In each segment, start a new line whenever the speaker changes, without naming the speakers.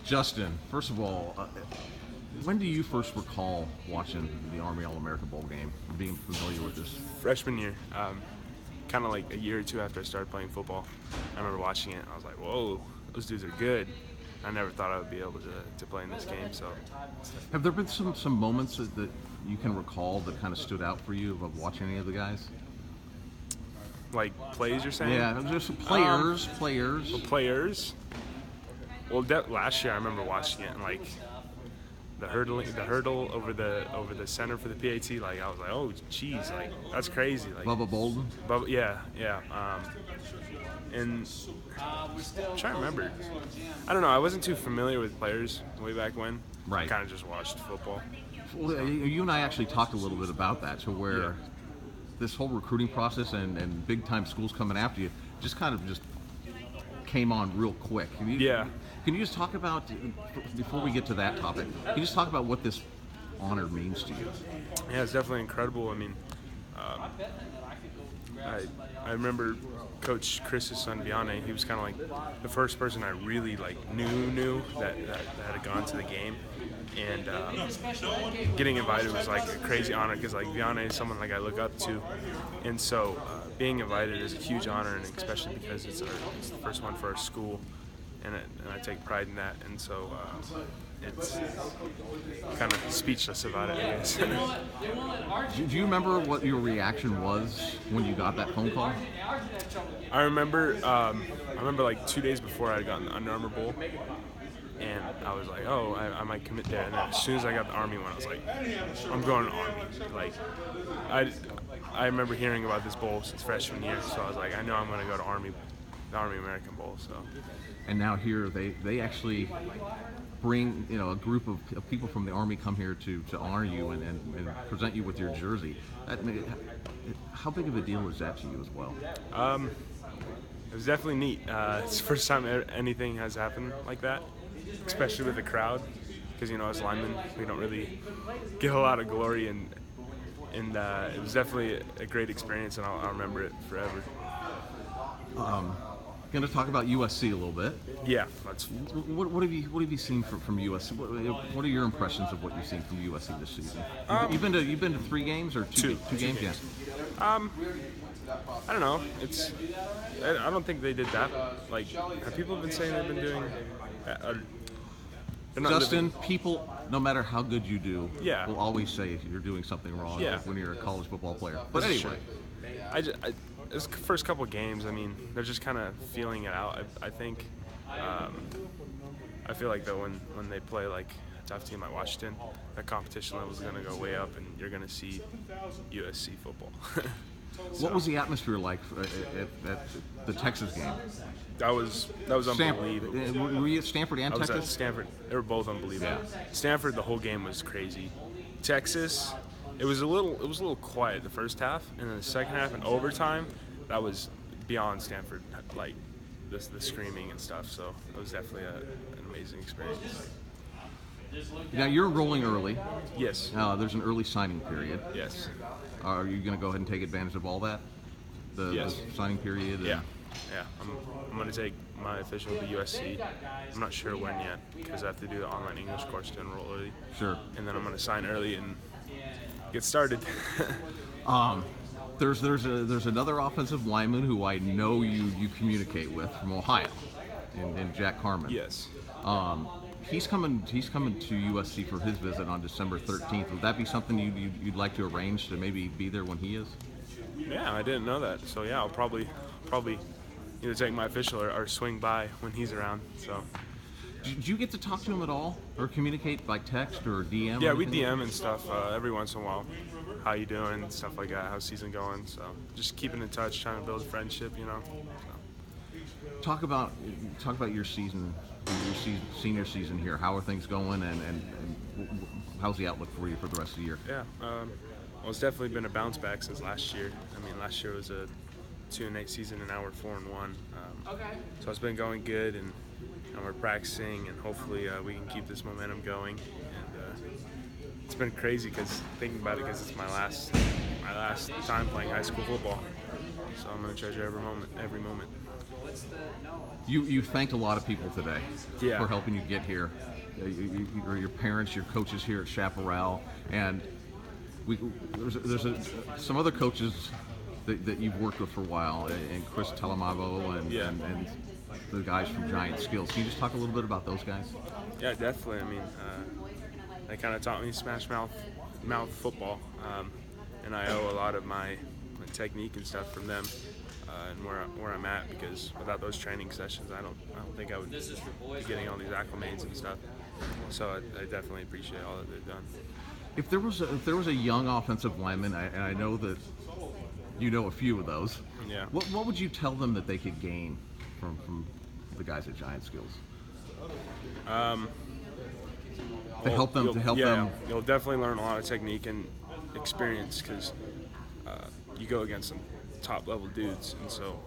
Justin, first of all, when do you first recall watching the Army All-America Bowl game, being familiar with this?
Freshman year, kind of like a year or two after I started playing football. I remember watching it, and I was like, whoa, those dudes are good. I never thought I would be able to play in this game. So,
Have there been some moments that you can recall that kind of stood out for you of watching any of the guys?
like plays, you're saying?
Yeah, just players.
Well, last year I remember watching it and like the hurdle over the center for the PAT. Like I was like, oh, geez, like that's crazy. Like
Bubba Bolden.
Yeah. And I'm trying to remember. I don't know. I wasn't too familiar with players way back when.
Right.
I kind of just watched football.
Well, you and I actually talked a little bit about that, to where
Yeah.
this whole recruiting process and big time schools coming after you just kind of just came on real quick. Can you just talk about, before we get to that topic, can you just talk about what this honor means to you?
Yeah, it's definitely incredible. I mean, I remember Coach Chris's son Vianney. He was kind of like the first person I really like knew that had gone to the game, and getting invited was like a crazy honor because like Vianney is someone like I look up to, and so being invited is a huge honor, and especially because it's the first one for our school, and I take pride in that, and so it's kind of speechless about it, I guess.
Do you remember what your reaction was when you got that phone call?
I remember like 2 days before I had gotten the Under Armour Bowl, and I was like, oh, I might commit there. And then as soon as I got the Army one, I was like, I'm going to Army. Like, I remember hearing about this bowl since freshman year, so I was like, I know I'm going to go to the Army American Bowl. So.
And now here they actually bring, a group of people from the Army come here to honor you and present you with your jersey. How big of a deal is that to you as well?
It was definitely neat. It's the first time anything has happened like that, especially with the crowd, because as linemen we don't really get a lot of glory, and it was definitely a great experience, and I'll remember it forever.
Going to talk about USC a little bit.
Yeah,
what have you seen from USC? What are your impressions of what you've seen from USC this season? You've been to 3 games or two games? Yeah.
I don't know. I don't think they did that. Like, have people been saying they've been doing?
Justin, people, no matter how good you do,
Yeah.
will always say you're doing something wrong when you're a college football player. But
That's
anyway,
this first couple of games, I mean, they're just kind of feeling it out. I think. I feel like though when they play like a tough team like Washington, that competition level is going to go way up, and you're going to see USC football.
What was the atmosphere like at the Texas game?
That was unbelievable.
Were you at Stanford and Texas?
I was at Stanford. They were both unbelievable. Yeah. Stanford, the whole game was crazy. Texas, it was a little quiet the first half, and then the second half and overtime, that was beyond Stanford, like the screaming and stuff. So it was definitely an amazing experience.
Now you're rolling early.
Yes.
There's an early signing period.
Yes.
Are you going to go ahead and take advantage of all that? The signing period?
Yeah. I'm going to take my official to USC. I'm not sure when yet because I have to do the online English course to enroll early.
Sure.
And then I'm going to sign early and get started.
There's another offensive lineman who I know you communicate with from Ohio, and Jack Carmen.
Yes.
He's coming to USC for his visit on December 13th. Would that be something you'd like to arrange to maybe be there when he is?
Yeah, I didn't know that. So yeah, I'll probably either take my official or swing by when he's around. So.
Did you get to talk to him at all, or communicate by text or DM?
Yeah, we DM and stuff every once in a while. How you doing? Stuff like that. How's season going? So just keeping in touch, trying to build a friendship. So.
Talk about your season, senior season here. How are things going, and how's the outlook for you for the rest of the year?
Yeah, well, it's definitely been a bounce back since last year. I mean, last year was a 2-8 season, and now we're 4-1. So it's been going good, and we're practicing, and hopefully we can keep this momentum going. And it's been crazy because thinking about it, because it's my last time playing high school football. So I'm gonna treasure every moment.
You thanked a lot of people today
Yeah.
for helping you get here. Or your parents, your coaches here at Chaparral, and some other coaches that you've worked with for a while, and Chris Telemago and the guys from Giant Skills. Can you just talk a little bit about those guys?
Yeah, definitely. I mean, they kind of taught me smash mouth football, and I owe a lot of my technique and stuff from them, and where I'm at, because without those training sessions, I don't think I would be getting all these acclimates and stuff. So I definitely appreciate all that they've done.
If there was a young offensive lineman, and I know that you know a few of those,
Yeah.
what would you tell them that they could gain from the guys at Giant Skills? To help them.
You'll definitely learn a lot of technique and experience, because you go against some top level dudes, and so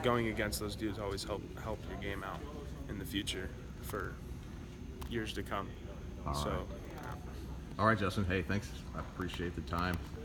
going against those dudes always help your game out in the future for years to come.
All right, Justin. Hey, thanks. I appreciate the time.